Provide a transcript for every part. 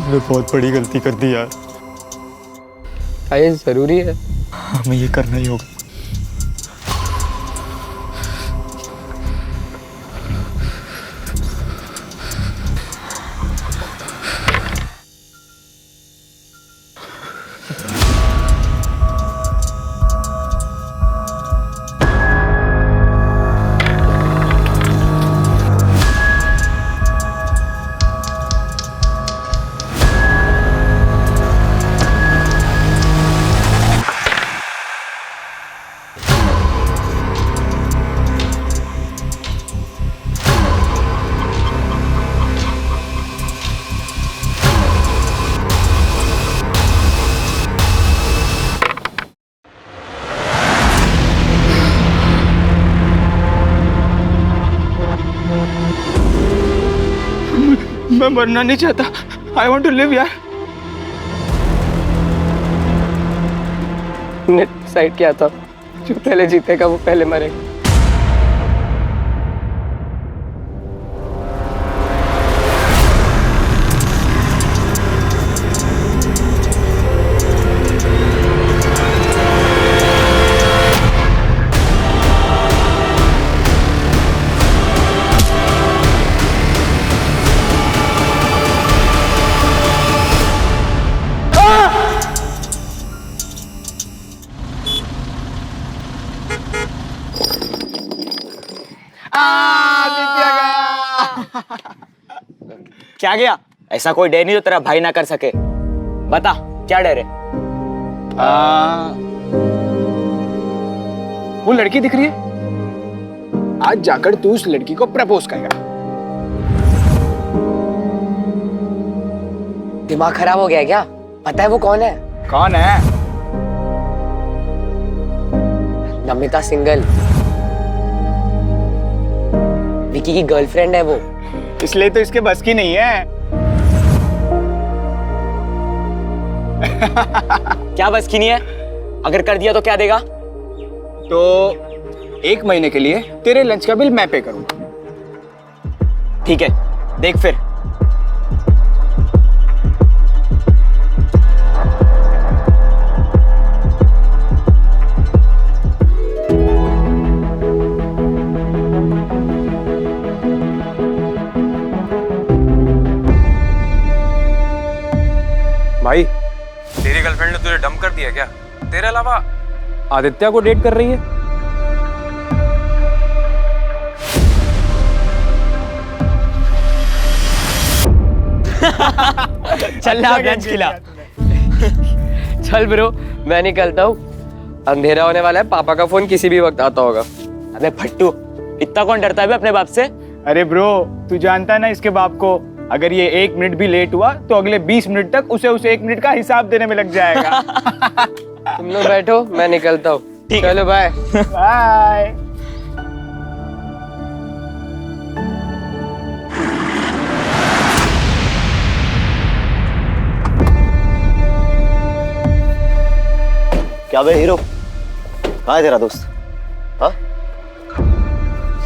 हमने बहुत बड़ी गलती कर दी यार। क्या ये जरूरी है? हमें ये करना ही होगा। मैं मरना नहीं चाहता। आई वॉन्ट टू लिव यार। ने डिसाइड किया था जो पहले जीतेगा वो पहले मरेगा। क्या गया? ऐसा कोई डर नहीं जो तेरा भाई ना कर सके। बता क्या डर है? वो लड़की दिख रही है। आज जाकर तू उस लड़की को प्रपोज करेगा। दिमाग खराब हो गया क्या? पता है वो कौन है? कौन है? नमिता सिंगल, विकी की गर्लफ्रेंड है वो। इसलिए तो इसके बस की नहीं है। क्या बस की नहीं है? अगर कर दिया तो क्या देगा? तो 1 महीने के लिए तेरे लंच का बिल मैं पे करूंगा। ठीक है, देख फिर। भाई, तेरी गर्लफ्रेंड ने तुझे डंप कर दिया क्या? तेरे अलावा आदित्य को डेट कर रही है? चल ना लंच खिला। चल ब्रो, मैं निकलता हूँ। अंधेरा होने वाला है, पापा का फोन किसी भी वक्त आता होगा। अबे फट्टू, इतना कौन डरता है अपने बाप से? अरे ब्रो, तू जानता है ना इसके बाप को। अगर ये 1 मिनट भी लेट हुआ तो अगले 20 मिनट तक उसे 1 मिनट का हिसाब देने में लग जाएगा। तुम लोग बैठो, मैं निकलता हूँ। चलो बाय। बाय। क्या बे हीरो, कहाँ है तेरा दोस्त? हाँ,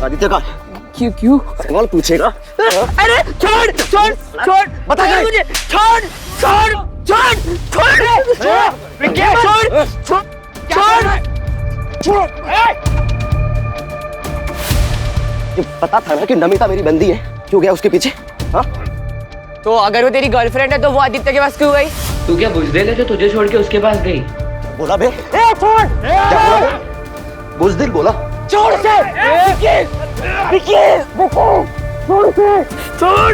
आदित्य कहाँ? क्यों सवाल पूछेगा? अरे छोड़ छोड़ छोड़, बता क्या? मुझे छोड़ छोड़ छोड़ छोड़ छोड़ छोड़। ये पता था ना कि नमिता मेरी बंदी है, क्यों गया उसके पीछे? हाँ, तो अगर वो तेरी गर्लफ्रेंड है तो वो आदित्य के पास क्यों गई? तू क्या बुजदिल है जो तुझे छोड़ के उसके पास गई? बोला बे? छोड़। क्या बोला बे? बुज़दिल बोला? छोड़ से छोड़ से छोड़।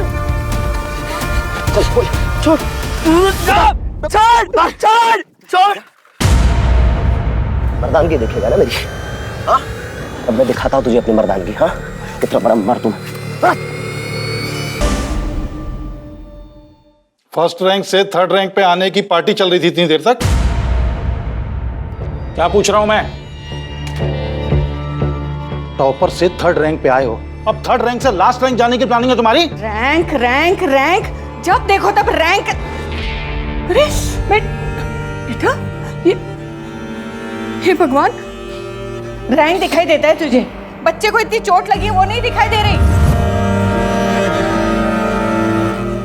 चल बोल। छोड़ छोड़ छोड़ छोड़। मर्दानगी देखेगा ना मेरी? हाँ, अब मैं दिखाता हूँ तुझे अपनी मर्दानगी। हाँ, कितना बड़ा मर्द हूँ। फर्स्ट रैंक से 3rd रैंक पे आने की पार्टी चल रही थी इतनी देर तक। क्या पूछ रहा हूं मैं? टॉपर से 3rd रैंक पे आए हो, अब 3rd रैंक से लास्ट रैंक जाने की प्लानिंग है तुम्हारी? रैंक रैंक रैंक, जब देखो तब रैंक। अरे बेटा, ये भगवान, रैंक दिखाई देता है तुझे? बच्चे को इतनी चोट लगी है वो नहीं दिखाई दे रही?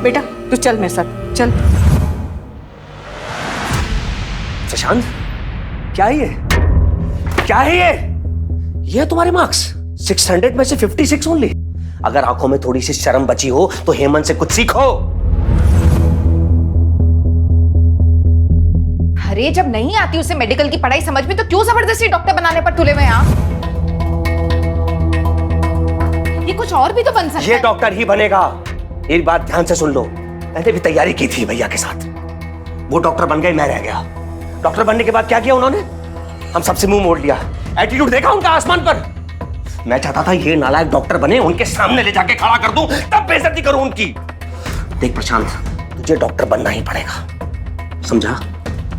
बेटा तू चल मेरे साथ, चल। प्रशांत, क्या है ये? क्या है ये? ये तुम्हारे मार्क्स 600 में से 56 ओनली। अगर आंखों में थोड़ी सी शर्म बची हो तो हेमंत से कुछ सीखो। अरे जब नहीं आती उसे मेडिकल की पढ़ाई समझ में, तो क्यों जबरदस्ती डॉक्टर बनाने पर तुले हुए हैं आप? ये कुछ और भी तो बन सकता है। ये डॉक्टर ही बनेगा। एक बात ध्यान से सुन लो, मैंने भी तैयारी की थी भैया के साथ। वो डॉक्टर बन गए, मैं रह गया। डॉक्टर बनने के बाद क्या किया उन्होंने? हम सबसे मुंह मोड़ लिया। एटीट्यूड देखा उनका आसमान पर। मैं चाहता था ये नालायक डॉक्टर बने, उनके सामने ले जाके खड़ा कर दूं, तब बेइज्जती करूं उनकी। देख प्रशांत, तुझे डॉक्टर बनना ही पड़ेगा, समझा?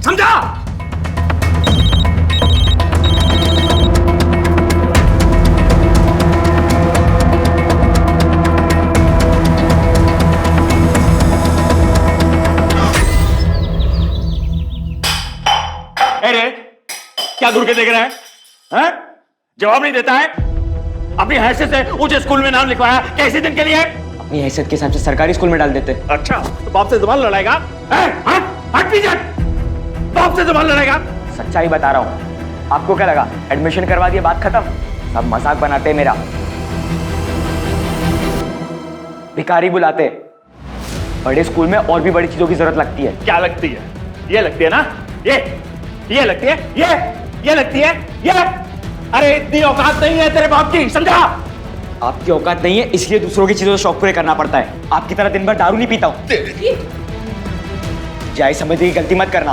समझा? अरे क्या घूर के देख रहा है? हैं? जवाब नहीं देता है। अपनी हैसियत से ऊंचे स्कूल में नाम लिखवाया, कैसे दिन के लिए? अपनी हैसियत के हिसाब से सरकारी स्कूल में डाल देते। अच्छा, तो बाप से जुबान लड़ाएगा? हट पीछे, बाप से जुबान लड़ाएगा? सच्चाई बता रहा हूँ। आपको क्या लगा एडमिशन करवा दिया बात खत्म? सब मजाक बनाते मेरा, भिखारी बुलाते। बड़े स्कूल में और भी बड़ी चीजों की जरूरत लगती है। क्या लगती है? ये लगती है ना? ये लगती है, ये लगती है, ये। अरे इतनी औकात नहीं है तेरे बाप की, समझा? आपकी औकात नहीं है, इसलिए दूसरों की चीजों से शौक पूरे करना पड़ता है। आपकी तरह दिन भर दारू नहीं पीता हूं। जाए समझने की गलती मत करना।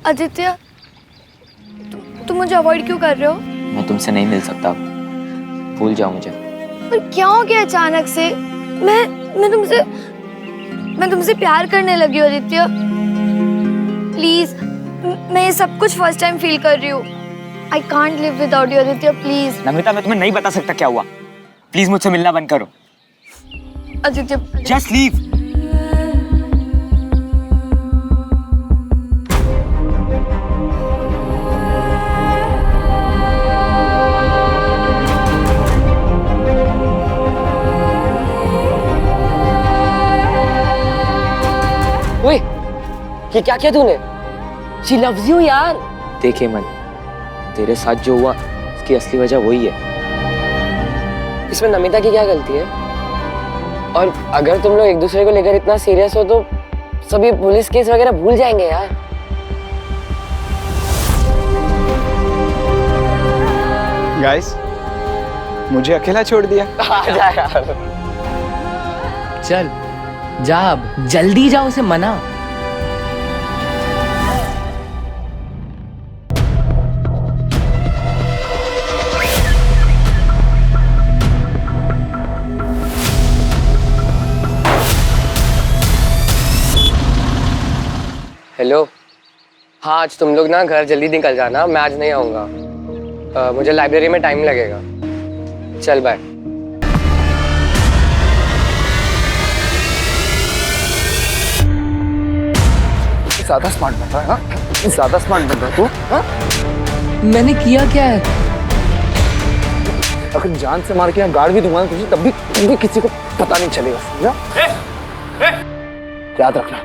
आदित्य, तुम मुझे अवॉइड क्यों कर रहे हो? मैं तुमसे नहीं मिल सकता, भूल जाओ मुझे। पर क्या हो गया अचानक से? मैं तुमसे प्यार करने लगी हूँ आदित्य। प्लीज, मैं ये सब कुछ फर्स्ट टाइम फील कर रही हूँ। I can't live without you Aditya, please. Namita, मैं तुम्हें नहीं बता सकता क्या हुआ। प्लीज मुझसे मिलना बंद करो। Aditya, just leave. ओए, ये क्या किया तूने? She loves you यार। देखे मन, तेरे साथ जो हुआ इसकी असली वजह वही है। इसमें नमिता की क्या गलती है? और अगर तुम लोग एक दूसरे को लेकर इतना सीरियस हो तो सभी पुलिस केस वगैरह भूल जाएंगे यार। गाइस, मुझे अकेला छोड़ दिया। जा यार। चल जा, अब जल्दी जा, उसे मना। हेलो, हाँ आज तुम लोग ना घर जल्दी निकल जाना, मैं आज नहीं आऊँगा। मुझे लाइब्रेरी में टाइम लगेगा। चल बाय। ज्यादा स्मार्ट बन रहा है ना? ज्यादा स्मार्ट बन रहा है तू, हाँ? मैंने किया क्या है? अगर जान से मार के यहाँ गाड़ भी दूंगा ना तुझे, तब भी किसी को पता नहीं चलेगा, समझा? याद रखना।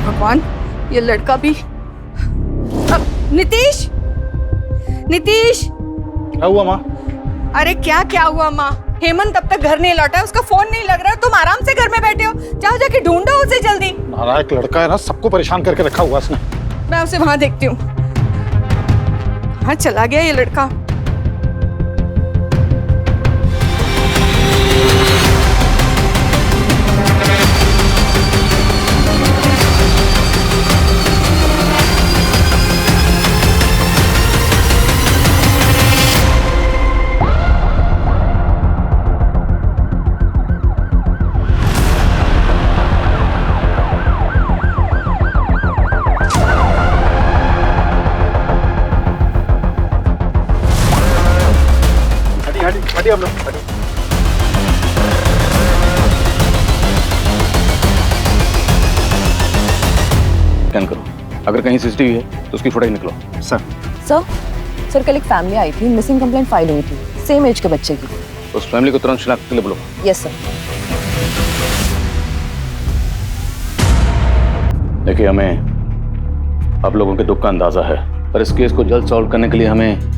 भगवान, ये लड़का भी। नीतीश, नीतीश। क्या हुआ माँ? अरे क्या क्या हुआ माँ? हेमंत अब तक घर नहीं लौटा है, उसका फोन नहीं लग रहा है, तुम आराम से घर में बैठे हो। जाओ जाके ढूंढो उसे जल्दी। नालायक लड़का है ना, सबको परेशान करके रखा हुआ उसने। मैं उसे वहां देखती हूँ। कहाँ चला गया ये लड़का? हटिए आप लोग, हटिए। स्कैन करो, अगर कहीं सीसीटीवी है तो उसकी फुटेज निकलो। सर कल एक फैमिली आई थी, मिसिंग कंप्लेंट फाइल हुई थी, सेम एज के बच्चे की। उस फैमिली को तुरंत शिनाख्त के लिए बोलो। Yes sir. देखिए, हमें आप लोगों के दुख का अंदाजा है, पर इस केस को जल्द सॉल्व करने के लिए हमें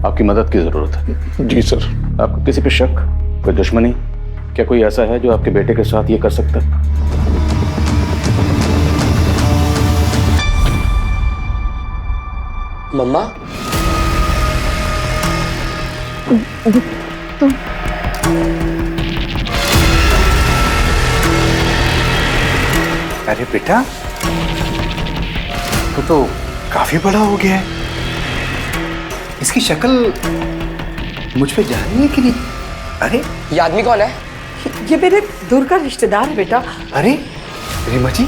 आपकी मदद की जरूरत है। जी सर। आपको किसी पे शक, कोई दुश्मनी, क्या कोई ऐसा है जो आपके बेटे के साथ ये कर सकता है? मम्मा, अरे बेटा, तो काफी बड़ा हो गया है। इसकी शक्ल मुझ पे जा रही है कि नहीं? अरे ये आदमी कौन है? ये मेरे दूर का रिश्तेदार है बेटा। अरे रीमा जी,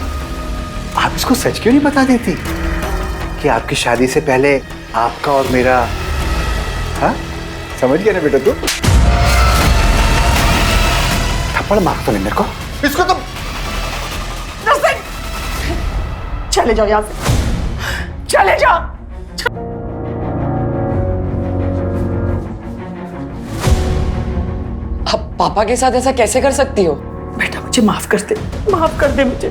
आप इसको सच क्यों नहीं बता देती कि आपकी शादी से पहले आपका और मेरा, हाँ समझ गया ना बेटा तू? थप्पड़ मार तो नहीं मेरे को, इसको तो। चले जाओ यहाँ से, चले जाओ। आप पापा के साथ ऐसा कैसे कर सकती हो? बेटा मुझे माफ कर दे, माफ कर दे मुझे।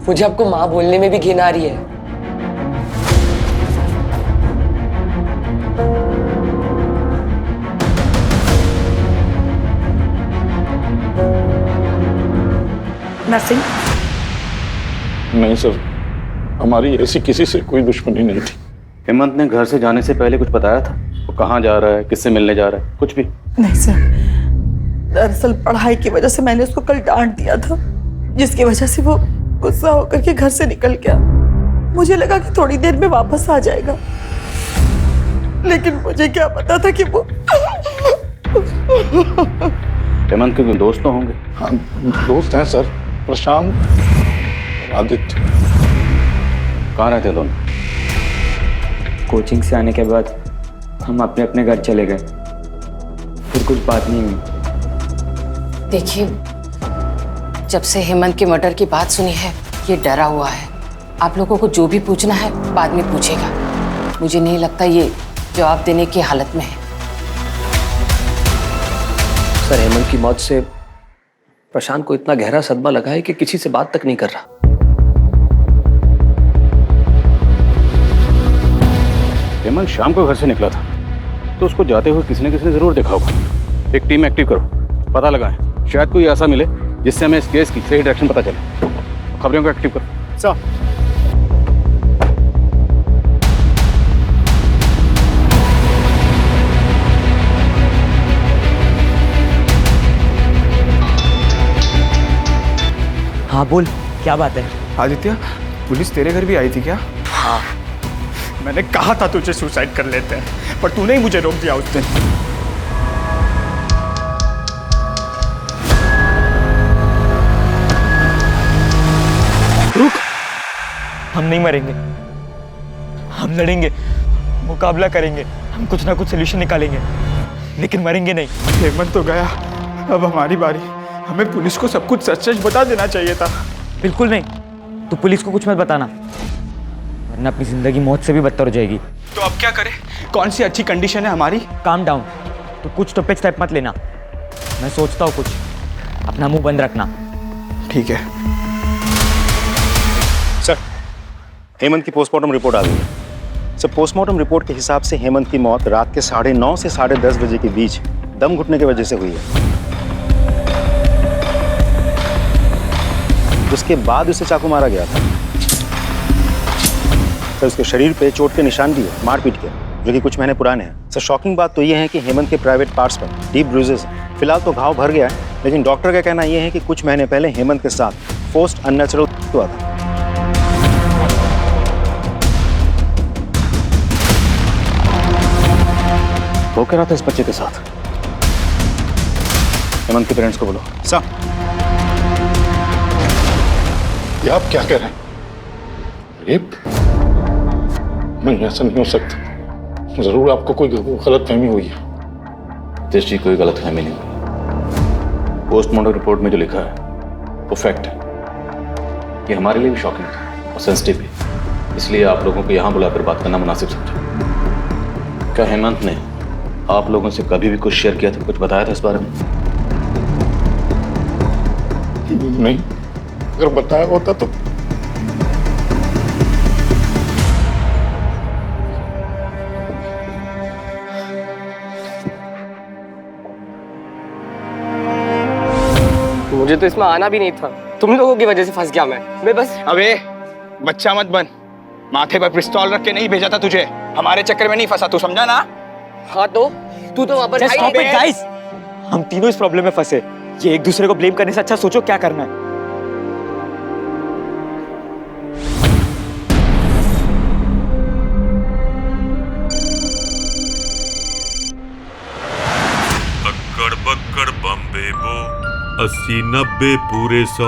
मुझे आपको माँ बोलने में भी घिन आ रही है। नरसिंह, नहीं सर, हमारी ऐसी किसी से कोई दुश्मनी नहीं थी। हेमंत ने घर से जाने से पहले कुछ बताया था? वो कहाँ जा रहा है, किससे मिलने जा रहा है, कुछ भी? नहीं सर, दरअसल पढ़ाई की वजह से मैंने उसको कल डांट दिया था, जिसकी वजह से वो गुस्सा होकर के घर से निकल गया। मुझे लगा कि थोड़ी देर में वापस आ जाएगा, लेकिन मुझे क्या पता था कि वो हेमंत के दोस्त तो होंगे? हाँ दोस्त हैं सर, प्रशांत, आदित्य। कहाँ रहते हैं दोनों? कोचिंग से आने के बाद हम अपने अपने घर चले गए, फिर कुछ बात नहीं हुई। देखिए, जब से हेमंत के मर्डर की बात सुनी है, ये डरा हुआ है। आप लोगों को जो भी पूछना है बाद में पूछेगा। मुझे नहीं लगता ये जवाब देने की हालत में है। सर, हेमंत की मौत से प्रशांत को इतना गहरा सदमा लगा है कि किसी से बात तक नहीं कर रहा। हेमंत शाम को घर से निकला था, तो उसको जाते हुए किसी न किसी ने जरूर देखा होगा। एक टीम एक्टिव करो, पता लगाएं, शायद कोई ऐसा मिले जिससे हमें इस केस की सही डायरेक्शन पता चले। खबरों को एक्टिव करो। सर, हाँ बोल, क्या बात है? आदित्य, पुलिस तेरे घर भी आई थी क्या? हाँ। मैंने कहा था तुझे सुसाइड कर लेते हैं, पर तूने ही मुझे रोक दिया उस दिन। रुक, हम नहीं मरेंगे, हम लड़ेंगे, मुकाबला करेंगे, हम कुछ ना कुछ सोल्यूशन निकालेंगे, लेकिन मरेंगे नहीं। हेमंत तो गया, अब हमारी बारी। हमें पुलिस को सब कुछ सच सच बता देना चाहिए था। बिल्कुल नहीं, तू पुलिस को कुछ मत बताना, वरना अपनी जिंदगी मौत से भी बदतर हो जाएगी। तो अब क्या करें? कौन सी अच्छी कंडीशन है हमारी? काम डाउन, तो कुछ टॉपिक स्टेप मत लेना। मैं सोचता हूँ कुछ, अपना मुंह बंद रखना। ठीक है सर। हेमंत की पोस्टमार्टम रिपोर्ट आ गई है सर। पोस्टमार्टम रिपोर्ट के हिसाब से हेमंत की मौत रात के 9:30 से 10:30 बजे के बीच दम घुटने की वजह से हुई है। उसके बाद उसे चाकू मारा गया था। सर उसके शरीर पे चोट के निशान भी है, मारपीट के, जो कि कुछ महीने पुराने हैं। सर शॉकिंग बात तो ये है कि हेमंत के प्राइवेट पार्ट्स पर डीप ब्रूजेस हैं। फिलहाल तो घाव भर गया है, लेकिन डॉक्टर का कहना यह है कि कुछ महीने पहले हेमंत के साथ फोर्स्ड अननेचुरल हुआ था। वो कह रहा था इस बच्चे के साथ। हेमंत के पेरेंट्स को बोलो। सर ये आप क्या कह रहे हैं? रेप? नहीं, ऐसा नहीं हो सकता। जरूर आपको कोई गलतफहमी हुई है। नितेश जी, कोई गलतफहमी नहीं हुई। पोस्टमार्टम रिपोर्ट में जो लिखा है वो फैक्ट है। ये हमारे लिए भी शॉकिंग था और सेंसिटिव भी, इसलिए आप लोगों को यहाँ बुलाकर बात करना मुनासिब समझा। क्या हेमंत ने आप लोगों से कभी भी कुछ शेयर किया था, कुछ बताया था इस बारे में? नहीं, अगर बताया होता तो मुझे तो इसमें आना भी नहीं था, तुम लोगों की वजह से फंस गया मैं बस। अबे बच्चा मत बन, माथे पर पिस्तौल रख के नहीं भेजा था तुझे, हमारे चक्कर में नहीं फंसा, तू समझा ना? हाँ तो तू तो वहां पर गाइस, हम तीनों इस प्रॉब्लम में फंसे। ये एक दूसरे को ब्लेम करने से अच्छा सोचो क्या करना है। अक्कड़ बक्कड़ बम्बे बो 80-90 पूरे 100।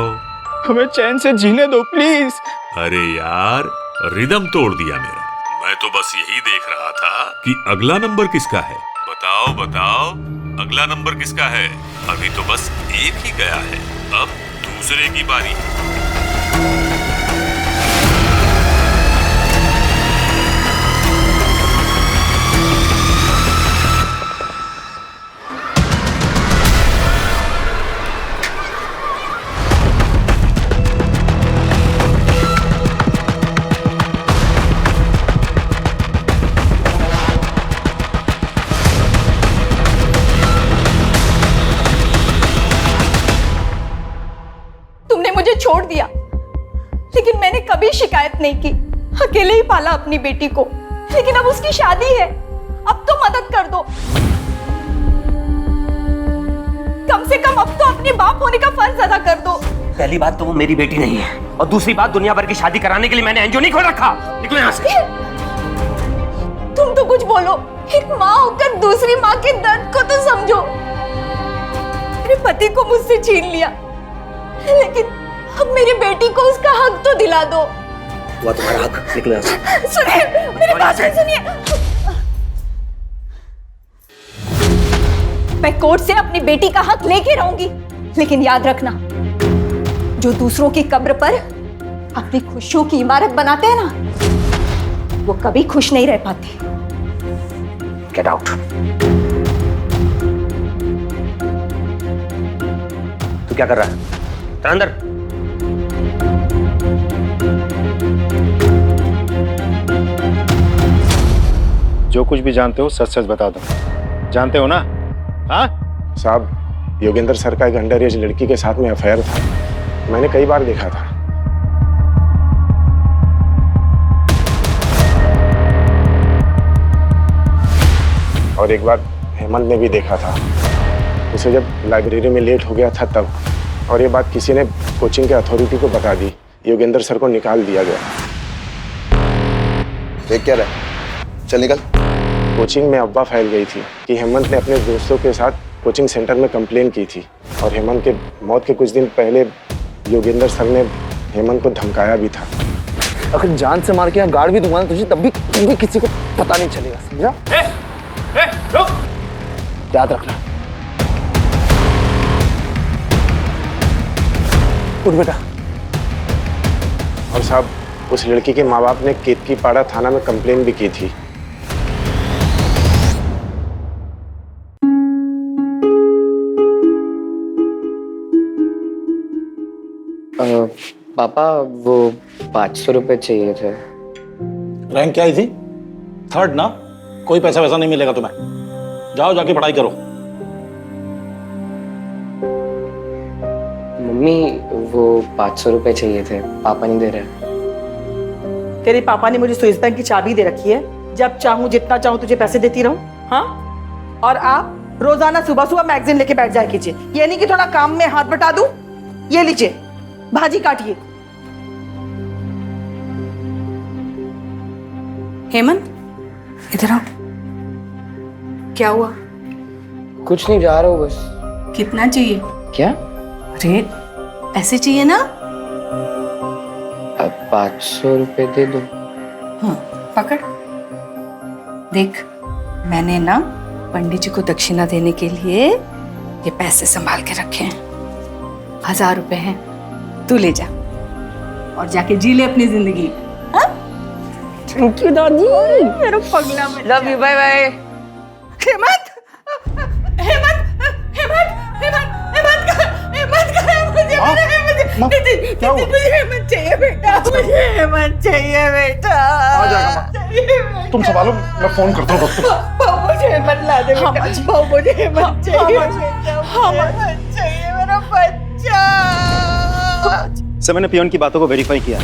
हमें चैन से जीने दो प्लीज। अरे यार, रिदम तोड़ दिया मेरा। मैं तो बस यही देख रहा था कि अगला नंबर किसका है। बताओ बताओ, अगला नंबर किसका है? अभी तो बस एक ही गया है, अब दूसरे की बारी। छोड़ दिया, लेकिन मैंने कभी शिकायत नहीं की। अकेले ही पाला अपनी बेटी को, लेकिन अब उसकी शादी है, अब तो मदद कर दो। कम से कम अब तो अपने बाप होने का फर्ज अदा कर दो। पहली बात तो वो मेरी बेटी नहीं है, और दूसरी बात दुनिया भर की शादी कराने के लिए मैंने एनजीओ नहीं खोल रखा। निकलो यहाँ से। तुम तो कुछ बोलो, एक माँ होकर दूसरी माँ के दर्द को तो समझो। मेरे पति को मुझसे छीन लिया, लेकिन अब मेरी बेटी को उसका हक तो दिला दो। वो तुम्हारा हक। निकलो यहाँ से। सुनिए, मेरी बात सुनिए। मैं कोर्ट से अपनी बेटी का हक लेके रहूंगी, लेकिन याद रखना, जो दूसरों की कब्र पर अपनी खुशियों की इमारत बनाते हैं ना, वो कभी खुश नहीं रह पाते। Get out. तू क्या कर रहा है? चल अंदर। जो कुछ भी जानते हो सच सच बता दो। जानते हो ना? हाँ साहब, योगेंद्र सर का एक अंडर एज लड़की के साथ में अफेयर था, मैंने कई बार देखा था। और एक बार हेमंत ने भी देखा था उसे, जब लाइब्रेरी में लेट हो गया था तब। और ये बात किसी ने कोचिंग के अथॉरिटी को बता दी, योगेंद्र सर को निकाल दिया गया। देख क्या रहा है? चल निकल। कोचिंग में अफवाह फैल गई थी कि हेमंत ने अपने दोस्तों के साथ कोचिंग सेंटर में कंप्लेन की थी, और हेमंत के मौत के कुछ दिन पहले योगेंद्र सर ने हेमंत को धमकाया भी था। अगर जान से मार के यहाँ गाड़ भी दूंगा ना तुझे, तब भी किसी को पता नहीं चलेगा, समझा? रुक! याद रखना। उठ बेटा। और साहब, उस लड़की के माँ बाप ने केतकीपाड़ा थाना में कंप्लेन भी की थी। पापा, वो 500 रुपए चाहिए थे। रैंक क्या आई थी? 3rd ना? कोई पैसा वैसा नहीं मिलेगा तुम्हें। जाओ जाके पढ़ाई करो। मम्मी, वो 500 रुपए चाहिए थे, पापा नहीं दे रहे। तेरे पापा ने मुझे स्विस बैंक की चाबी दे रखी है, जब चाहूं जितना चाहूं तुझे पैसे देती रहूं। हाँ, और आप रोजाना सुबह सुबह मैगजीन लेके बैठ जाया कीजिए, ये नहीं कि थोड़ा काम में हाथ बटा दूं। ये लीजिए, भाजी काटिए। हेमंत, इधर आओ। क्या हुआ? कुछ नहीं, जा रहा हूँ बस। कितना चाहिए? क्या? अरे ऐसे चाहिए ना? अब 500 रुपए दे दो। हाँ, पकड़। देख, मैंने ना पंडित जी को दक्षिणा देने के लिए ये पैसे संभाल के रखे हैं। 1000 रुपए हैं, तू ले जा और जाके जी ले अपनी जिंदगी। थैंक यू दादी। मेरा पगला बच्चा। Love you, bye bye. Hemant, Hemant, Hemant, Hemant, Hemant, मुझे हेमंत चाहिए बेटा, मुझे हेमंत चाहिए बेटा। आ जाएगा, तुम संभालो, मैं फोन करता हूँ डॉक्टर। मुझे हेमंत ला दे बेटा, मुझे हेमंत चाहिए बेटा, हेमंत चाहिए मेरा बच्चा। सर, मैंने पियोन की बातों को वेरीफाई किया।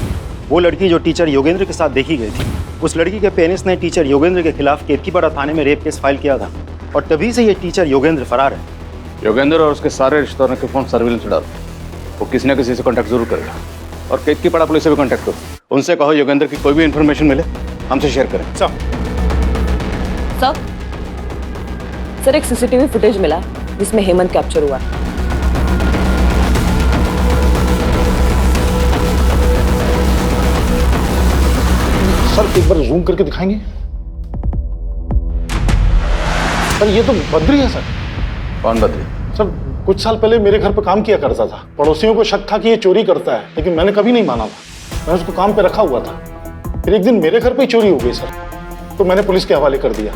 वो लड़की जो टीचर योगेंद्र के साथ देखी गई थी, उस लड़की के पेरेंट्स ने टीचर योगेंद्र के खिलाफ केतकीपाड़ा थाने में रेप केस फाइल किया था और तभी से ये टीचर योगेंद्र फरार है। योगेंद्र और उसके सारे रिश्तेदारों के फोन सर्विलेंस डाल, वो किसी न किसी से कांटेक्ट जरूर करेगा। और केतकीपाड़ा पुलिस से भी कांटेक्ट करो, उनसे कहो योगेंद्र की कोई भी इंफॉर्मेशन मिले हमसे शेयर करें। सर एक सीसीटीवी फुटेज मिला जिसमें हेमंत कैप्चर हुआ। सर एक बार जूम करके दिखाएंगे? सर ये तो बद्री है सर। कौन बद्री? सर कुछ साल पहले मेरे घर पे काम किया करता था। पड़ोसियों को शक था कि ये चोरी करता है, लेकिन मैंने कभी नहीं माना था। मैंने उसको काम पे रखा हुआ था। फिर एक दिन मेरे घर पे ही चोरी हो गई सर, तो मैंने पुलिस के हवाले कर दिया।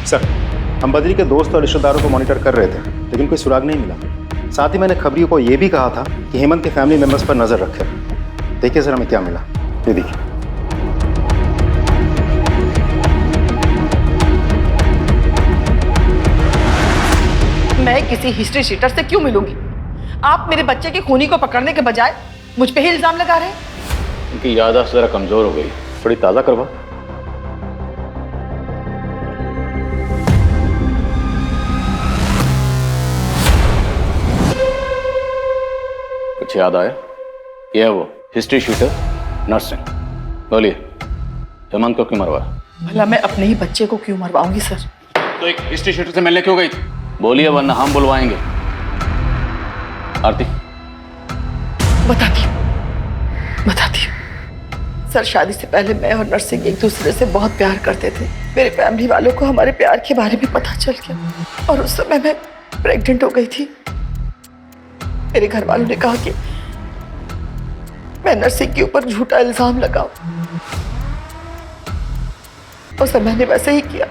सर, हम बद्री के दोस्त और रिश्तेदारों को मॉनिटर कर रहे थे, लेकिन कोई सुराग नहीं मिला। साथ ही मैंने खबरियों को यह भी कहा था कि हेमंत के फैमिली मेंबर्स पर नजर रखें। देखिए सर, हमें क्या मिला, ये देखिए। मैं किसी हिस्ट्री शीटर से क्यों मिलूंगी? आप मेरे बच्चे के खूनी को पकड़ने के बजाय मुझ पे ही इल्जाम लगा रहे हैं। उनकी याददाश्त जरा कमजोर हो गई, थोड़ी ताज़ा करवा। कुछ याद आया? ये है वो हिस्ट्री शीटर नर्सिंग। बोलिए, हेमंत को क्यों मरवाया? भला मैं अपने ही बच्चे को क्यों मरवाऊंगी सर? तो एक हिस्ट्री शीटर से मिलने क्यों गई थी? बोलिए, वरना हम बुलवाएंगे। आरती, बताती सर, शादी से पहले मैं और नर्सिंग एक दूसरे से बहुत प्यार करते थे। मेरे फैमिली वालों को हमारे प्यार के बारे में पता चल गया और उस समय मैं प्रेग्नेंट हो गई थी। मेरे घर वालों ने कहा कि मैं नर्सिंग के ऊपर झूठा इल्जाम लगाऊं। उस मैंने वैसे ही किया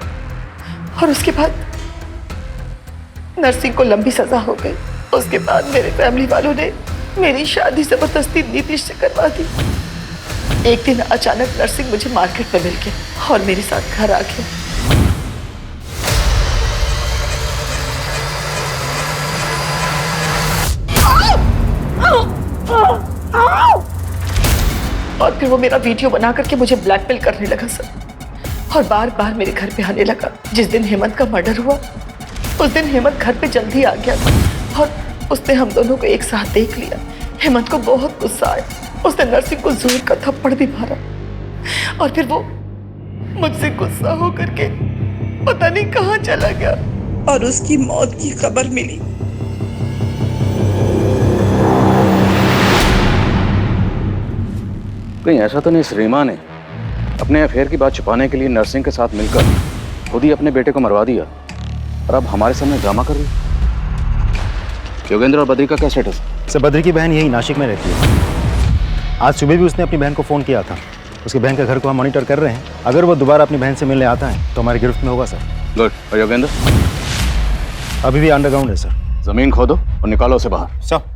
और उसके बाद नर्सिंग को लंबी सजा हो गई। उसके बाद मेरे फैमिली वालों ने मेरी शादी जबरदस्ती नीतीश से करवा दी। एक दिन अचानक नर्सिंग मुझे मार्केट में मिल गया और मेरे साथ घर आ गया। और फिर वो मेरा वीडियो बना करके मुझे ब्लैकमेल करने लगा सर, और बार बार मेरे घर पे आने लगा। जिस दिन हेमंत का मर्डर हुआ उस दिन हेमंत घर पे जल्दी आ गया और उसने हम दोनों को एक साथ देख लिया। हेमंत को बहुत गुस्सा आया, उसने नर्सिंग को जोर का थप्पड़ भी मारा और फिर वो मुझसे गुस्सा होकर के पता नहीं कहाँ चला गया और उसकी मौत की खबर मिली। कहीं ऐसा तो नहीं रीमा ने अपने अफेयर की बात छुपाने के लिए नर्सिंग के साथ मिलकर खुद ही अपने बेटे को मरवा दिया और अब हमारे सामने ड्रामा कर रही है? योगेंद्र और बद्री का क्या स्टेटस? सर, बद्री की बहन यही नासिक में रहती है। आज सुबह भी उसने अपनी बहन को फ़ोन किया था। उसकी बहन के घर को हम मॉनिटर कर रहे हैं। अगर वो दोबारा अपनी बहन से मिलने आता है तो हमारी गिरफ्त में होगा सर। गुड। और योगेंद्र? अभी भी अंडरग्राउंड है सर। जमीन खोदो और निकालो उसे बाहर। सर।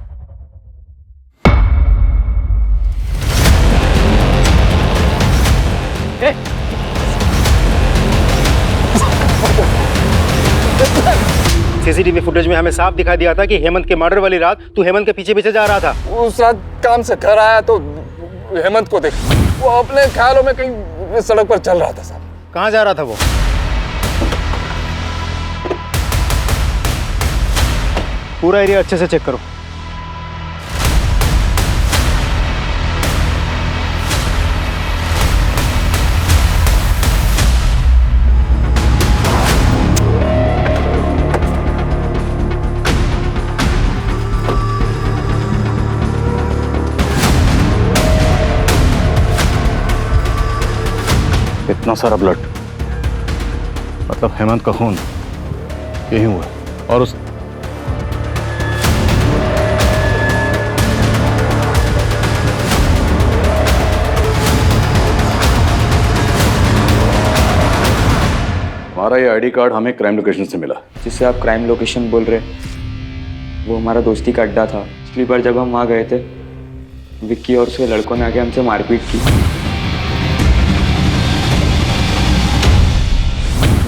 सीसीटीवी फुटेज में हमें साफ दिखाई दिया था कि हेमंत के मर्डर वाली रात तू हेमंत के पीछे पीछे जा रहा था। उस रात काम से घर आया तो हेमंत को देख, वो अपने ख्यालों में कहीं सड़क पर चल रहा था साहब। कहाँ जा रहा था वो? पूरा एरिया अच्छे से चेक करो। इतना सारा ब्लड, मतलब हेमंत का खून यही हुआ। और उस हमारा ये आईडी कार्ड हमें क्राइम लोकेशन से मिला। जिससे आप क्राइम लोकेशन बोल रहे, वो हमारा दोस्ती का अड्डा था। पिछली बार जब हम वहाँ गए थे, विक्की और उसके लड़कों ने आके हमसे मारपीट की।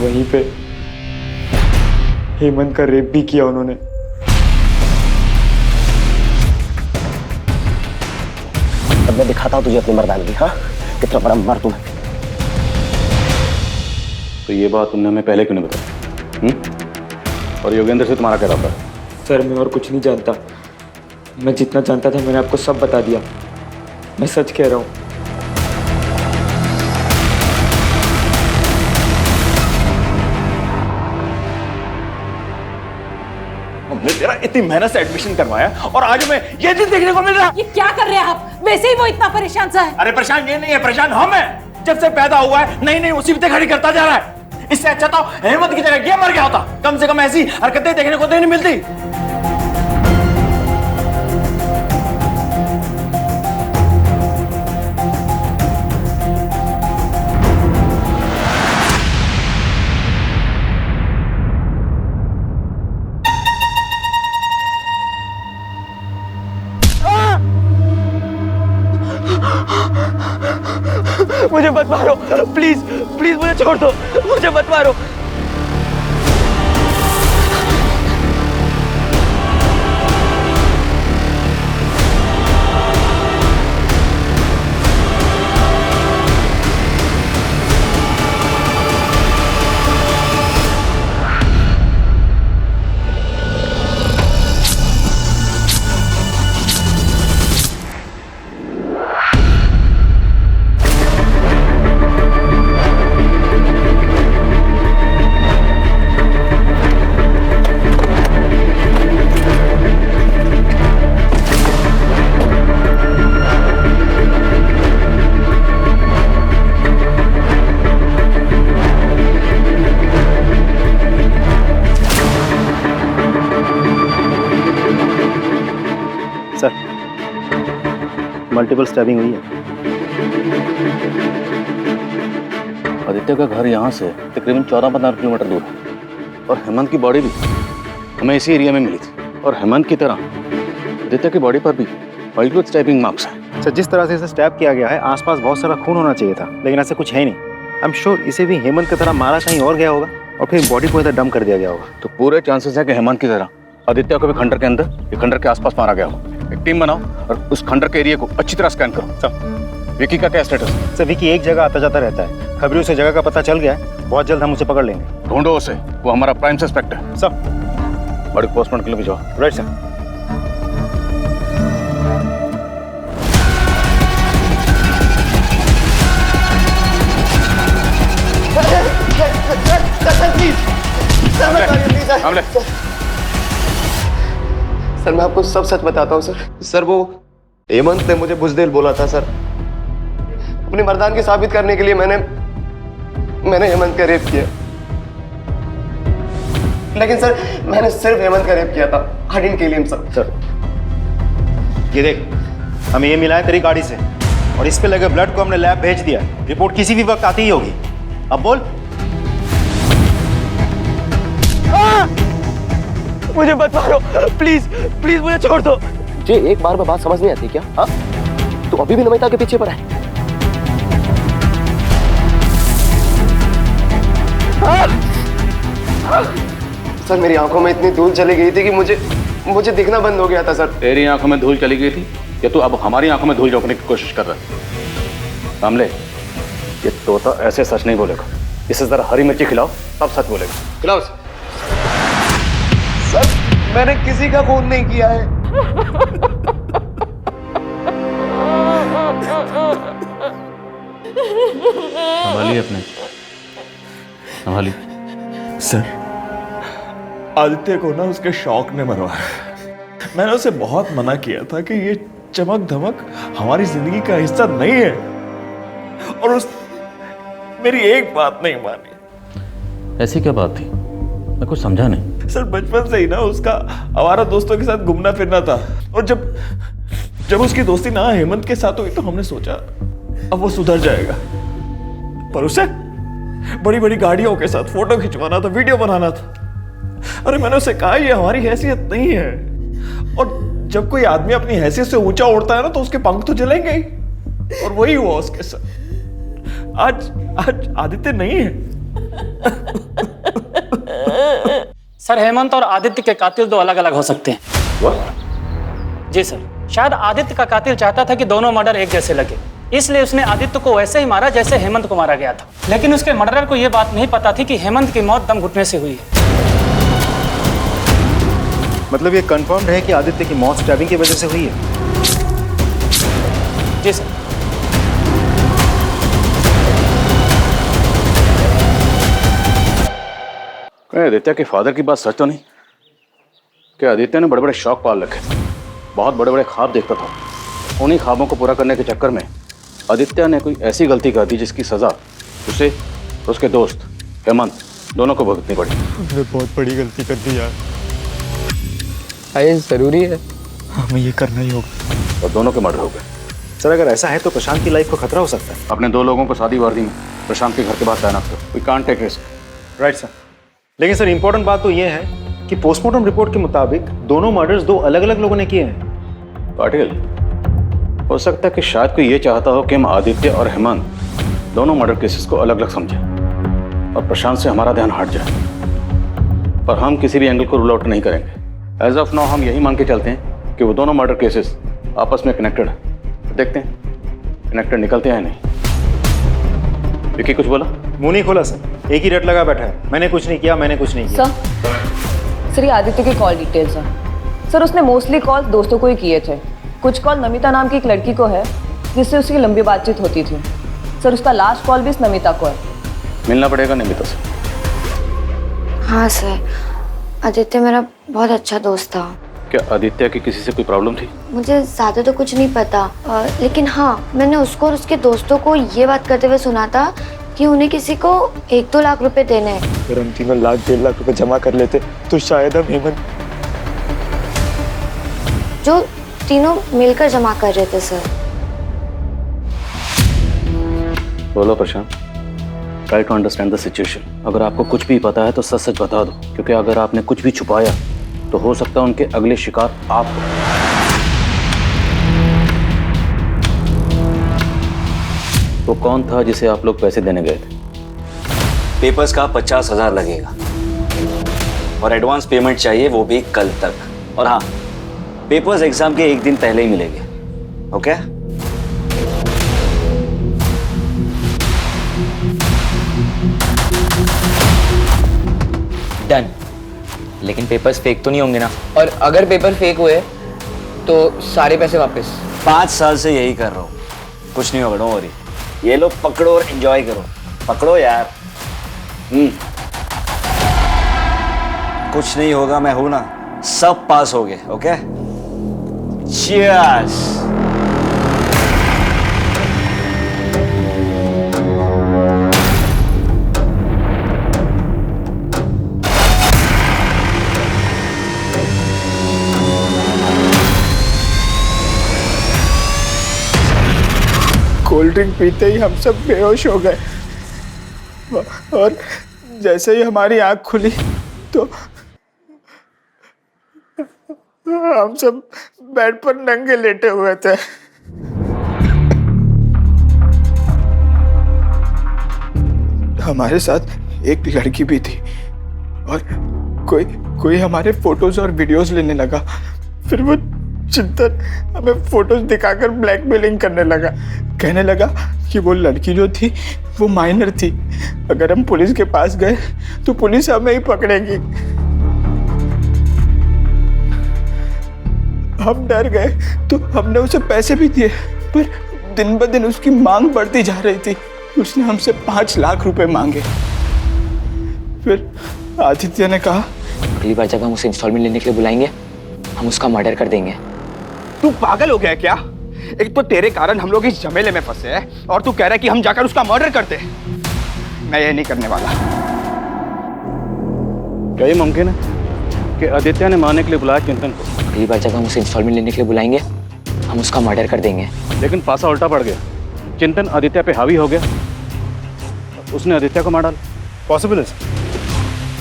वहीं पे हेमंत का रेप भी किया उन्होंने। अब मैं दिखाता हूँ तुझे अपनी मर्दानगी। हाँ, कितना बड़ा मर्द हूं मैं। तो ये बात तुमने हमें पहले क्यों नहीं बताई? और योगेंद्र से तुम्हारा क्या रहा है? सर मैं और कुछ नहीं जानता। मैं जितना जानता था मैंने आपको सब बता दिया। मैं सच कह रहा हूँ। हमने तेरा इतनी मेहनत से एडमिशन करवाया और आज हमें ये दिन देखने को मिल रहा। ये क्या कर रहे हैं आप? वैसे ही वो इतना परेशान सा है। अरे परेशान ये नहीं है, परेशान हम हैं। जब से पैदा हुआ है नई नई मुसीबतें खड़ी करता जा रहा है। इससे अच्छा तो हेमंत की जगह ये मर गया होता। कम से कम ऐसी हरकतें देखने को तो नहीं मिलती। मुझे मत मारो, प्लीज प्लीज मुझे छोड़ दो, मुझे मत मारो। मल्टीपल स्टैबिंग हुई है। आदित्य का घर यहाँ से तकरीबन 14-15 किलोमीटर दूर है और हेमंत की बॉडी भी हमें इसी एरिया में मिली थी। और हेमंत की तरह आदित्य की बॉडी पर भी मल्टीपल स्टैबिंग मार्क्स हैं। सर, जिस तरह से इसे स्टैब किया गया है आसपास बहुत सारा खून होना चाहिए था, लेकिन ऐसा कुछ है नहीं। आई एम श्योर इसे भी हेमंत की तरह मारा कहीं और गया होगा और फिर बॉडी को इधर डंप कर दिया गया होगा। तो पूरे चांसेस है कि हेमंत की तरह आदित्य को भी खंडर के अंदर या खंडर के आसपास मारा गया होगा। एक टीम बनाओ और उस खंडर के एरिया को अच्छी तरह स्कैन करो। सर, विकी का क्या स्टेटस है? सर, विकी एक जगह आता जाता रहता है। खबरों से जगह का पता चल गया है, बहुत जल्द हम उसे पकड़ लेंगे। ढूंढो उसे, वो हमारा प्राइम सस्पेक्ट है। सर, बड़ी पोस्टमार्टम के लिए भिजवाओ। Right sir. सर मैं आपको सब सच बताता हूँ सर वो हेमंत ने मुझे बुज़दिल बोला था सर। अपनी मर्दानगी साबित करने के लिए मैंने हेमंत का रेप किया। लेकिन सर मैंने सिर्फ हेमंत का रेप किया था। I didn't kill him sir. ये देख, हमें ये मिला है तेरी गाड़ी से, और इस पे लगे ब्लड को हमने लैब भेज दिया। रिपोर्ट किसी भी वक्त आती ही होगी। अब बोल। मुझे मत मारो, प्लीज प्लीज मुझे छोड़ दो। तुझे एक बार में बात समझ नहीं आती क्या? हाँ, तू अभी भी नमिता के पीछे पड़ा है। सर मेरी आंखों में इतनी धूल चली गई थी कि मुझे दिखना बंद हो गया था सर। तेरी आंखों में धूल चली गई थी या तू अब हमारी आंखों में धूल झोंकने की कोशिश कर रहा है? कामले, ये तोता ऐसे सच नहीं बोलेगा। इसे जरा हरी मिर्ची खिलाओ तब सच बोलेगा। खिलाओ। सर मैंने किसी का खून नहीं किया है। संभालिए अपने, संभालिए। सर आदित्य को ना उसके शौक ने मरवाया। मैंने उसे बहुत मना किया था कि ये चमक धमक हमारी जिंदगी का हिस्सा नहीं है, और उस मेरी एक बात नहीं मानी। ऐसी क्या बात थी? मैं कुछ समझा नहीं। सर बचपन से ही ना उसका आवारा दोस्तों के साथ घूमना फिरना था, और जब उसकी दोस्ती ना हेमंत के साथ हुई तो हमने सोचा अब वो सुधर जाएगा, पर उसे बड़ी बड़ी गाड़ियों के साथ फोटो खिंचवाना था, वीडियो बनाना था। अरे मैंने उसे कहा ये हमारी हैसियत नहीं है, और जब कोई आदमी अपनी हैसियत से ऊंचा उड़ता है ना तो उसके पंख तो जलेंगे ही, और वही हुआ उसके साथ। आज आदित्य नहीं है। सर हेमंत और आदित्य के कातिल दो अलग अलग हो सकते हैं। जी सर, शायद आदित्य का कातिल चाहता था कि दोनों मर्डर एक जैसे लगे, इसलिए उसने आदित्य को वैसे ही मारा जैसे हेमंत को मारा गया था। लेकिन उसके मर्डरर को यह बात नहीं पता थी कि हेमंत की मौत दम घुटने से हुई है। मतलब ये कंफर्म्ड है कि आदित्य की मौत स्टैबिंग की वजह से हुई है? जी सर। आदित्य के फादर की बात सच तो नहीं? क्या आदित्य ने बड़े बड़े शौक पाल रखे थे, बहुत बड़े बड़े ख्वाब देखता था। उन्हीं ख्वाबों को पूरा करने के चक्कर में आदित्य ने कोई ऐसी गलती कर दी जिसकी सजा उसे और उसके दोस्त हेमंत दोनों को भुगतनी पड़ी। मैंने बहुत बड़ी गलती कर दी यार। ये जरूरी है? हमें ये करना ही होगा। और दोनों के मर्डर हो गए। सर अगर ऐसा है तो प्रशांत की लाइफ को खतरा हो सकता है। अपने दो लोगों को शादी वर्दी में प्रशांत के घर के बाहर तैनात करो। We can't take risk. Right sir. लेकिन सर इंपॉर्टेंट बात तो ये है कि पोस्टमार्टम रिपोर्ट के मुताबिक दोनों मर्डर्स दो अलग अलग लोगों ने किए हैं। पाटिल, हो सकता है कि शायद कोई ये चाहता हो कि हम आदित्य और हेमंत दोनों मर्डर केसेस को अलग अलग समझें और प्रशांत से हमारा ध्यान हट जाए, पर हम किसी भी एंगल को रूल आउट नहीं करेंगे। एज ऑफ नाउ हम यही मान के चलते हैं कि वो दोनों मर्डर केसेस आपस में कनेक्टेड है। देखते हैं कनेक्टेड निकलते हैं नहीं। विकी कुछ बोला? मुंह नहीं खोला सर, एक ही रट लगा बैठा है। मैंने कुछ नहीं किया, मैंने कुछ नहीं किया। सर ये आदित्य की कॉल डिटेल्स हैं। सर उसने मोस्टली कॉल दोस्तों को ही किए थे। कुछ कॉल नमिता नाम की एक लड़की को है जिससे उसकी लंबी बातचीत होती थी। सर उसका लास्ट कॉल भी इस नमिता को है। मिलना पड़ेगा नमिता से। हाँ सर, आदित्य मेरा बहुत अच्छा दोस्त था। क्या आदित्य की किसी से कोई प्रॉब्लम थी? मुझे ज़्यादा तो कुछ नहीं पता, लेकिन हाँ मैंने उसको और उसके दोस्तों को ये बात करते हुए सुना था कि उन्हें किसी को 1-2 लाख रुपए देने हैं। अगर हम तीनों 1-1.5 लाख रुपए जमा कर लेते तो शायद हम हेमंत जो तीनों मिलकर जमा कर रहे थे। सर बोलो Prashant, try to understand the situation. अगर आपको कुछ भी पता है तो सच सच बता दो, क्योंकि अगर आपने कुछ भी छुपाया तो हो सकता है उनके अगले शिकार आप हो। वो कौन था जिसे आप लोग पैसे देने गए थे? पेपर्स का 50,000 लगेगा और एडवांस पेमेंट चाहिए, वो भी कल तक। और हाँ, पेपर्स एग्जाम के 1 दिन पहले ही मिलेंगे। ओके? डन। लेकिन पेपर्स फेक तो नहीं होंगे ना? और अगर पेपर फेक हुए तो सारे पैसे वापस? 5 साल से यही कर रहा हूँ, कुछ नहीं होगा, डोंट वरी। ये लो पकड़ो और एंजॉय करो। पकड़ो यार। कुछ नहीं होगा, मैं हूं ना, सब पास हो गए। ओके? चीयर्स। कोल्ड ड्रिंक पीते ही हम सब बेहोश हो गए और जैसे ही हमारी आंख खुली तो हम सब बेड पर नंगे लेटे हुए थे। हमारे साथ एक लड़की भी थी और कोई हमारे फोटोज और वीडियोस लेने लगा। फिर वो चिंतन हमें फोटोज दिखाकर ब्लैकमेलिंग करने लगा, कहने लगा कि वो लड़की जो थी वो माइनर थी, अगर हम पुलिस के पास गए तो पुलिस हमें ही पकड़ेगी। हम डर गए तो हमने उसे पैसे भी दिए, पर दिन ब दिन उसकी मांग बढ़ती जा रही थी। उसने हमसे 5 लाख रुपए मांगे। फिर आदित्य ने कहा, अगली बार जब हम उसे इंस्टॉलमेंट लेने के लिए बुलाएंगे हम उसका मर्डर कर देंगे। तू पागल हो गया क्या? एक तो तेरे कारण हम लोग इस झमेले में फंसे हैं और तू कह रहा है कि हम जाकर उसका मर्डर करते हैं। मैं ये नहीं करने वाला। क्या ये मुमकिन है कि आदित्य ने मारने के लिए बुलाया चिंतन को? अगली बार जब हम उसे इंस्टॉलमेंट लेने के लिए बुलाएंगे हम उसका मर्डर कर देंगे। लेकिन पासा उल्टा पड़ गया। चिंतन आदित्य पे हावी हो गया, उसने आदित्य को मार डाला। पॉसिबल है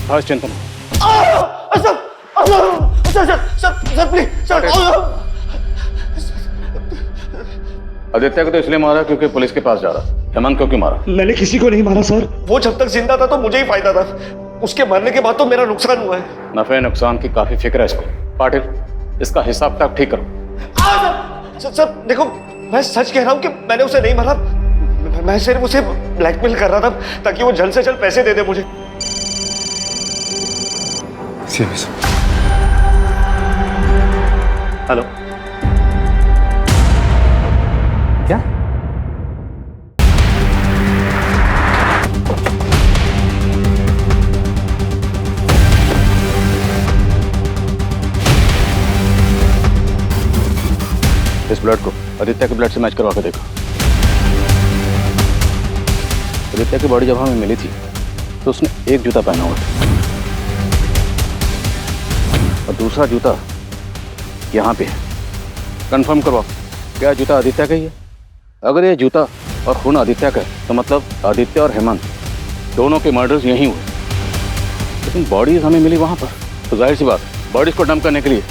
हाँ चिंतन। आदित्य को तो इसलिए मारा क्योंकि पुलिस के पास जा रहा। हेमंत को क्यों मारा? मैंने किसी को नहीं मारा सर। वो जब तक जिंदा था तो मुझे ही फायदा था, उसके मरने के बाद तो मेरा नुकसान हुआ है। नफे नुकसान की काफी फिक्र है इसको। पाटिल, इसका हिसाब किताब ठीक करो। सर देखो, मैं सच कह रहा हूँ कि मैंने उसे नहीं मारा। मैं सिर्फ उसे ब्लैकमेल कर रहा था ताकि वो जल्द से जल्द पैसे दे दे मुझे। हेलो, क्या? इस ब्लड को आदित्य के ब्लड से मैच करवा के देखो। आदित्य की बॉडी जब हमें मिली थी तो उसने एक जूता पहना हुआ था और दूसरा जूता यहाँ पे है। कंफर्म करवाओ, क्या जूता आदित्य का ही है? अगर ये जूता और खून आदित्य का है तो मतलब आदित्य और हेमंत दोनों के मर्डर्स यहीं हुए। लेकिन बॉडीज हमें मिली वहाँ पर, तो जाहिर सी बात बॉडीज को डंप करने के लिए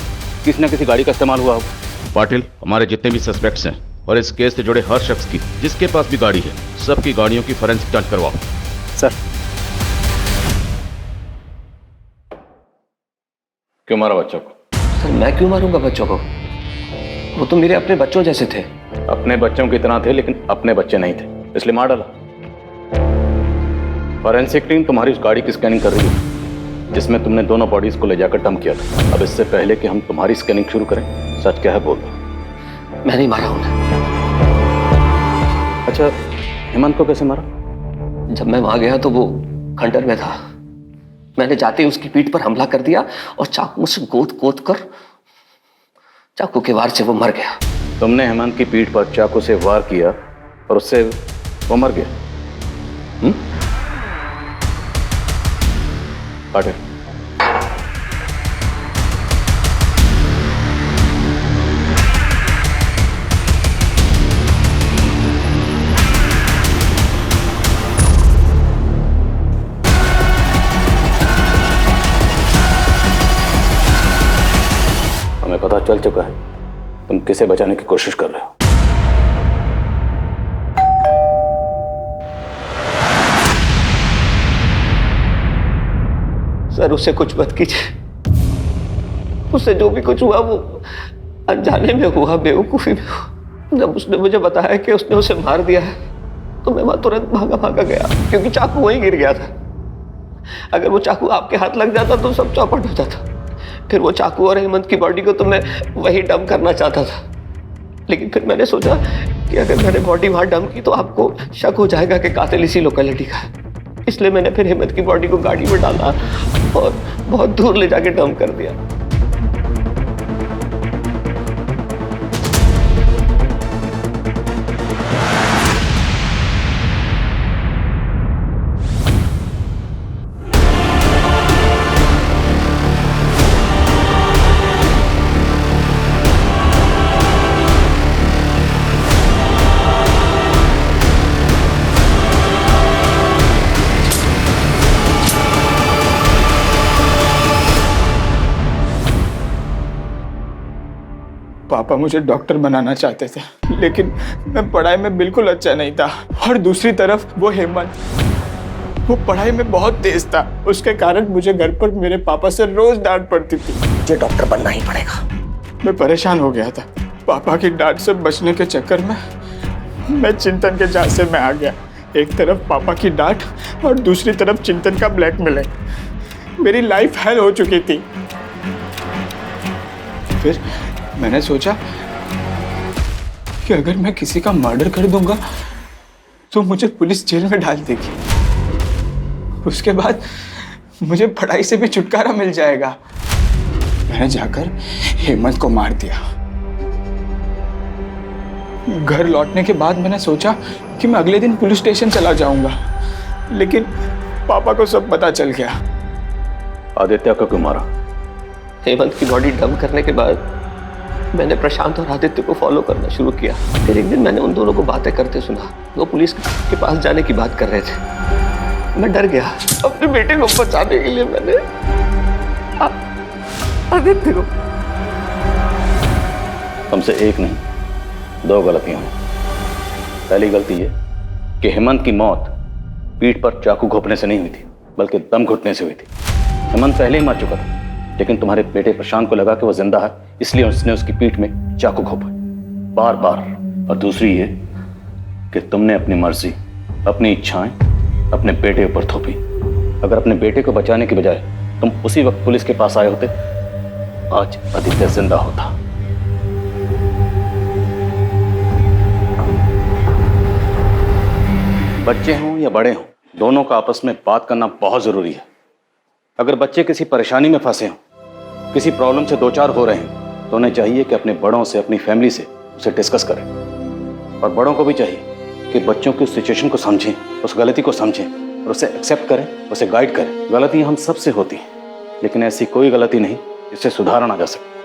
किसी न किसी गाड़ी का इस्तेमाल हुआ होगा। पाटिल, हमारे जितने भी सस्पेक्ट्स हैं और इस केस से जुड़े हर शख्स की जिसके पास भी गाड़ी है, सबकी गाड़ियों की फोरेंसिक जांच करवाओ। सर, क्यों मारा बच्चों को? सर मैं क्यों मारूंगा बच्चों को? वो तो मेरे अपने बच्चों जैसे थे। अपने बच्चों की तरह थे लेकिन अपने बच्चे नहीं थे, इसलिए मार डाला। फॉरेंसिक टीम तुम्हारी उस गाड़ी की स्कैनिंग कर रही है जिसमें तुमने दोनों बॉडीज को ले जाकर डंप किया था। अब इससे पहले कि हम तुम्हारी स्कैनिंग शुरू करें, सच क्या है बोल दो। मैं नहीं मारा हूं। अच्छा, हेमंत को कैसे मारा? जब मैं वहां गया तो वो खंडर में था। मैंने जाते ही उसकी पीठ पर हमला कर दिया और चाकू से गोद कर चाकू के वार से वो मर गया। तुमने हेमंत की पीठ पर चाकू से वार किया और उससे वो मर गया? पाटिल, हमें पता चल चुका है तुम किसे बचाने की कोशिश कर रहे हो। सर उससे कुछ मत कीजिए। उससे जो भी कुछ हुआ वो अनजाने में हुआ, बेवकूफी में हुआ। जब उसने मुझे बताया कि उसने उसे मार दिया है तो मैं वहां तुरंत भागा गया क्योंकि चाकू वहीं गिर गया था। अगर वो चाकू आपके हाथ लग जाता तो सब चौपट हो जाता। फिर वो चाकू और हेमंत की बॉडी को तो मैं वही डंप करना चाहता था, लेकिन फिर मैंने सोचा कि अगर मैंने बॉडी वहां डंप की तो आपको शक हो जाएगा कि कातिल इसी लोकेलिटी का है। इसलिए मैंने फिर हेमंत की बॉडी को गाड़ी में डाला और बहुत दूर ले जाके डंप कर दिया। पापा मुझे डॉक्टर बनाना चाहते थे, लेकिन मैं पढ़ाई में बिल्कुल अच्छा नहीं था। और दूसरी तरफ वो हेमंत, वो पढ़ाई में बहुत तेज था। उसके कारण मुझे घर पर मेरे पापा से रोज डांट पड़ती थी। मुझे डॉक्टर बनना ही पड़ेगा। मैं परेशान हो गया था। पापा की डांट से बचने के चक्कर में मैं चिंतन के झांसे में आ गया। एक तरफ पापा की डांट और दूसरी तरफ चिंतन का ब्लैकमेलिंग। मेरी लाइफ हेल हो चुकी थी। फिर मैंने सोचा कि अगर मैं किसी का मर्डर कर दूंगा तो मुझे पुलिस जेल में डाल देगी। उसके बाद मुझे पढ़ाई से भी छुटकारा मिल जाएगा। मैंने जाकर हेमंत को मार दिया। घर लौटने के बाद मैंने सोचा कि मैं अगले दिन पुलिस स्टेशन चला जाऊंगा, लेकिन पापा को सब पता चल गया। आदित्य को क्यों मारा? हेमंत की बॉडी डंप करने के बाद मैंने प्रशांत और आदित्य को फॉलो करना शुरू किया। फिर एक दिन मैंने उन दोनों को बातें करते सुना। वो पुलिस के पास जाने की बात कर रहे थे। मैं डर गया। अपने बेटे को बचाने के लिए मैंने आदित्य को। तुमसे एक नहीं, दो गलतियां हुई। पहली गलती ये कि हेमंत की मौत पीठ पर चाकू घोंपने से नहीं हुई थी, बल्कि दम घुटने से हुई थी। हेमंत पहले ही मर चुका था, लेकिन तुम्हारे बेटे प्रशांत को लगा कि वो जिंदा है, इसलिए उसने उसकी पीठ में चाकू घोंपा बार बार। और दूसरी ये कि तुमने अपनी मर्जी, अपनी इच्छाएं अपने बेटे ऊपर थोपी। अगर अपने बेटे को बचाने के बजाय तुम उसी वक्त पुलिस के पास आए होते, आज आदित्य जिंदा होता। बच्चे हों या बड़े हों, दोनों का आपस में बात करना बहुत जरूरी है। अगर बच्चे किसी परेशानी में फंसे हों, किसी प्रॉब्लम से दो चार हो रहे हैं, तो उन्हें चाहिए कि अपने बड़ों से, अपनी फैमिली से उसे डिस्कस करें। और बड़ों को भी चाहिए कि बच्चों की उस सिचुएशन को समझें, उस गलती को समझें और उसे एक्सेप्ट करें, उसे गाइड करें। गलतियां हम सबसे होती हैं, लेकिन ऐसी कोई गलती नहीं जिससे सुधारा ना जा सके।